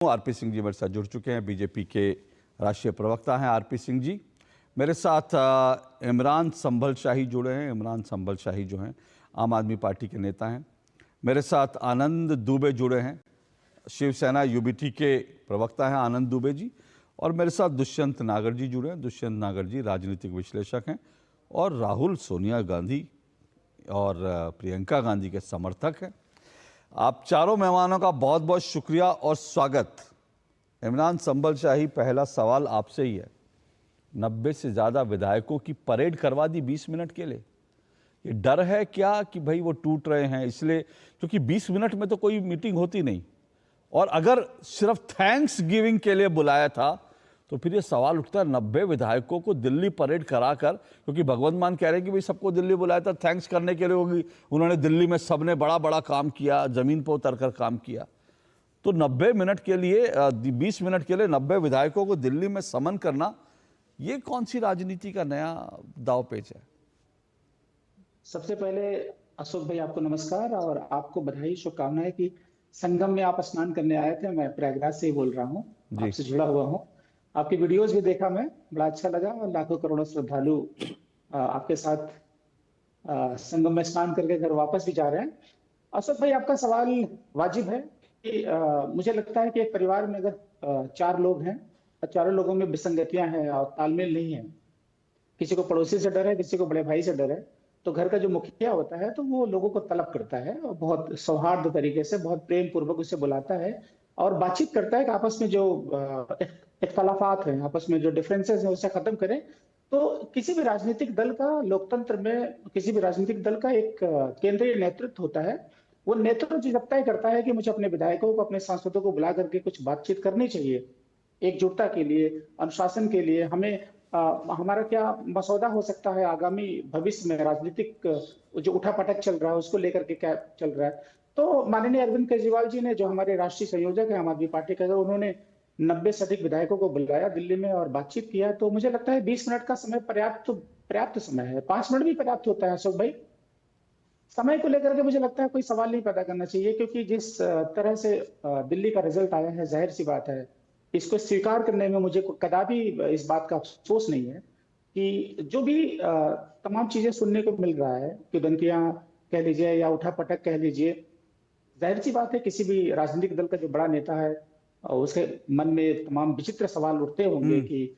RP Singh ji मेरे साथ जुड़ चुके हैं। बीजेपी के राष्ट्रीय प्रवक्ता हैं आरपी सिंह जी। मेरे साथ इमरान संभल शाही जुड़े हैं। इमरान संभल शाही जो हैं आम आदमी पार्टी के नेता हैं। मेरे साथ आनंद दुबे जुड़े हैं, शिवसेना यूबीटी के प्रवक्ता हैं आनंद दुबे जी। और मेरे साथ दुष्यंत नागर जी जुड़े हैं। दुष्यंत नागर जी राजनीतिक विश्लेषक हैं और राहुल सोनिया गांधी और प्रियंका गांधी के समर्थक हैं। आप चारों मेहमानों का बहुत बहुत शुक्रिया और स्वागत। इमरान संभल शाही, पहला सवाल आपसे ही है। 90 से ज़्यादा विधायकों की परेड करवा दी 20 मिनट के लिए। ये डर है क्या कि भाई वो टूट रहे हैं इसलिए, क्योंकि 20 मिनट में तो कोई मीटिंग होती नहीं, और अगर सिर्फ थैंक्स गिविंग के लिए बुलाया था तो फिर ये सवाल उठता है 90 विधायकों को दिल्ली परेड कराकर, क्योंकि भगवंत मान कह रहे हैं कि भाई सबको दिल्ली बुलाया था थैंक्स करने के लिए होगी, उन्होंने दिल्ली में सबने बड़ा बड़ा काम किया, जमीन पर उतरकर काम किया। तो 90 मिनट के लिए 20 मिनट के लिए 90 विधायकों को दिल्ली में समन करना, ये कौन सी राजनीति का नया दांवपेच है? सबसे पहले अशोक भाई आपको नमस्कार और आपको बधाई, शुभकामनाएं कि संगम में आप स्नान करने आए थे। मैं प्रयागराज से ही बोल रहा हूँ, आपसे जुड़ा हुआ हूँ। आपकी वीडियोस भी देखा मैं, बड़ा अच्छा लगा और लाखों करोड़ों श्रद्धालु आपके साथ संगम में स्नान करके घर वापस भी जा रहे हैं। अशोक भाई, आपका सवाल वाजिब है कि मुझे लगता है कि एक परिवार में अगर 4 लोग हैं और चारों लोगों में विसंगतियां हैं और तालमेल नहीं है, किसी को पड़ोसी से डर है, किसी को बड़े भाई से डर है, तो घर का जो मुखिया होता है तो वो लोगों को तलब करता है और बहुत सौहार्द तरीके से, बहुत प्रेम पूर्वक उसे बुलाता है और बातचीत करता है कि आपस में जो इख्तलाफात हैं, आपस में जो डिफरेंसेस हैं, उसे खत्म करें। तो किसी भी राजनीतिक दल का, लोकतंत्र में किसी भी राजनीतिक दल का एक केंद्रीय नेतृत्व होता है। वो नेतृत्व जब तय करता है कि मुझे अपने विधायकों को, अपने सांसदों को बुला करके कुछ बातचीत करनी चाहिए, एकजुटता के लिए, अनुशासन के लिए, हमें हमारा क्या मसौदा हो सकता है आगामी भविष्य में, राजनीतिक जो उठापटक चल रहा है उसको लेकर के क्या चल रहा है। तो माननीय अरविंद केजरीवाल जी ने, जो हमारे राष्ट्रीय संयोजक है आम आदमी पार्टी के, उन्होंने 90 से अधिक विधायकों को बुलाया दिल्ली में और बातचीत किया। तो मुझे लगता है 20 मिनट का समय पर्याप्त समय है। 5 मिनट भी पर्याप्त होता है अशोक भाई। समय को लेकर के मुझे लगता है कोई सवाल नहीं पैदा करना चाहिए, क्योंकि जिस तरह से दिल्ली का रिजल्ट आया है, जाहिर सी बात है इसको स्वीकार करने में मुझे कदापि इस बात का अफसोस नहीं है कि जो भी तमाम चीजें सुनने को मिल रहा है, कि धमकियां कह लीजिए या उठापटक कह लीजिए, जाहिर सी बात है किसी भी राजनीतिक दल का जो बड़ा नेता है उसके मन में तमाम विचित्र सवाल उठते होंगे कि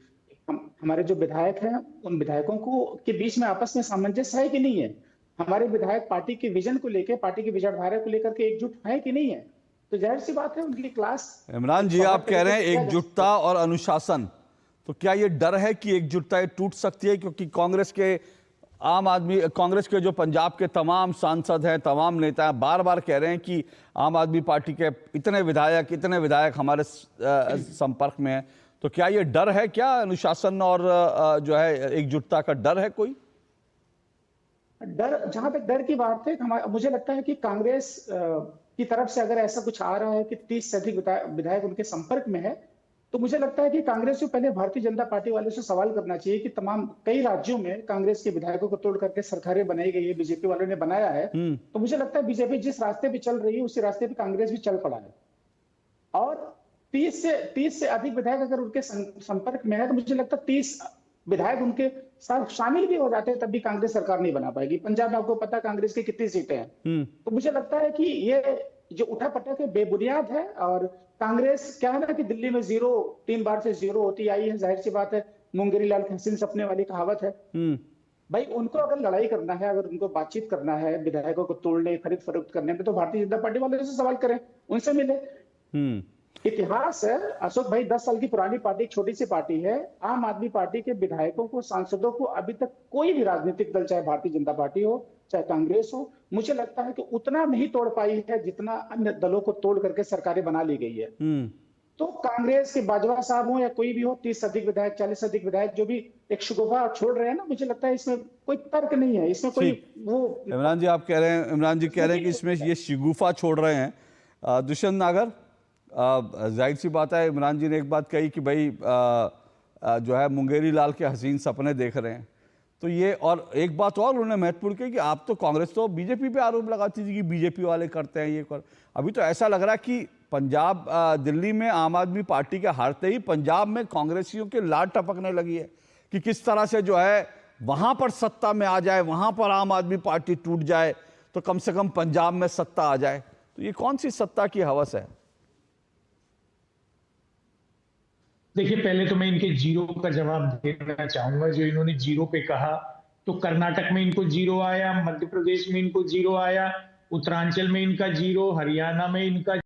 हमारे जो विधायक हैं, उन विधायकों को के बीच में आपस में सामंजस्य है कि नहीं है, हमारे विधायक पार्टी के विजन को लेकर, पार्टी की विचारधारा को लेकर के एकजुट है कि नहीं है। तो जाहिर सी बात है उनकी क्लास। इमरान जी, आप कह रहे हैं एकजुटता और अनुशासन, तो क्या ये डर है कि एकजुटता टूट सकती है? क्योंकि कांग्रेस के जो पंजाब के तमाम सांसद हैं, तमाम नेता हैं, बार बार कह रहे हैं कि आम आदमी पार्टी के इतने विधायक हमारे संपर्क में हैं। तो क्या ये डर है, क्या अनुशासन और जो है एकजुटता का डर है? कोई डर, जहां तक डर की बात है, मुझे लगता है कि कांग्रेस की तरफ से अगर ऐसा कुछ आ रहा है कि 30 से अधिक विधायक उनके संपर्क में है, तो मुझे लगता है कि कांग्रेस को पहले भारतीय जनता पार्टी वालों से सवाल करना चाहिए कि कई राज्यों में कांग्रेस के विधायकों को तोड़ करके सरकारें बनाई गई है, बीजेपी वालों ने बनाया है। तो मुझे लगता है बीजेपी जिस रास्ते पे चल रही है उसी रास्ते पे कांग्रेस भी चल पड़ा है। और 30 से अधिक विधायक अगर उनके संपर्क में है, तो मुझे लगता है 30 विधायक उनके साथ शामिल भी हो जाते हैं तब भी कांग्रेस सरकार नहीं बना पाएगी। पंजाब में आपको पता है कांग्रेस की कितनी सीटें हैं। तो मुझे लगता है कि ये जो उठापटक है बेबुनियाद है। और कांग्रेस क्या है ना कि दिल्ली में 3 बार से 0 होती आई है। जाहिर सी बात है, मुंगेरी लाल हसीन सपने वाली कहावत है। भाई, उनको अगर लड़ाई करना है, अगर उनको बातचीत करना है, विधायकों को तोड़ने, खरीद फरोख्त करने में, तो भारतीय जनता पार्टी वाले से सवाल करें, उनसे मिले। इतिहास है अशोक भाई, 10 साल की पुरानी पार्टी, छोटी सी पार्टी है। आम आदमी पार्टी के विधायकों को, सांसदों को अभी तक कोई भी राजनीतिक दल, चाहे भारतीय जनता पार्टी हो चाहे कांग्रेस हो, मुझे लगता है कि उतना नहीं तोड़ पाई है जितना अन्य दलों को तोड़ करके सरकारें बना ली गई है। तो कांग्रेस के बाजवा साहब हो या कोई भी हो, 30 अधिक विधायक, 40 अधिक विधायक जो भी एक शगुफा छोड़ रहे हैं ना, मुझे लगता है इसमें कोई तर्क नहीं है, इसमें कोई वो। इमरान जी कह रहे हैं कि इसमें ये शगुफा छोड़ रहे हैं। दुष्यंत नागर, जाहिर सी बात है, इमरान जी ने एक बात कही कि भाई जो है मुंगेरी लाल के हसीन सपने देख रहे हैं, तो ये, और एक बात और उन्होंने महत्वपूर्ण कही कि कांग्रेस तो बीजेपी पे आरोप लगाती थी कि बीजेपी वाले करते हैं ये कर। अभी तो ऐसा लग रहा है कि पंजाब दिल्ली में आम आदमी पार्टी के हारते ही पंजाब में कांग्रेसियों की लाट टपकने लगी है कि किस तरह से जो है वहां पर सत्ता में आ जाए, वहां पर आम आदमी पार्टी टूट जाए तो कम से कम पंजाब में सत्ता आ जाए। तो ये कौन सी सत्ता की हवस है? देखिए, पहले तो मैं इनके जीरो का जवाब देना चाहूंगा। जो इन्होंने जीरो पे कहा, तो कर्नाटक में इनको जीरो आया, मध्य प्रदेश में इनको जीरो आया, उत्तरांचल में इनका जीरो, हरियाणा में इनका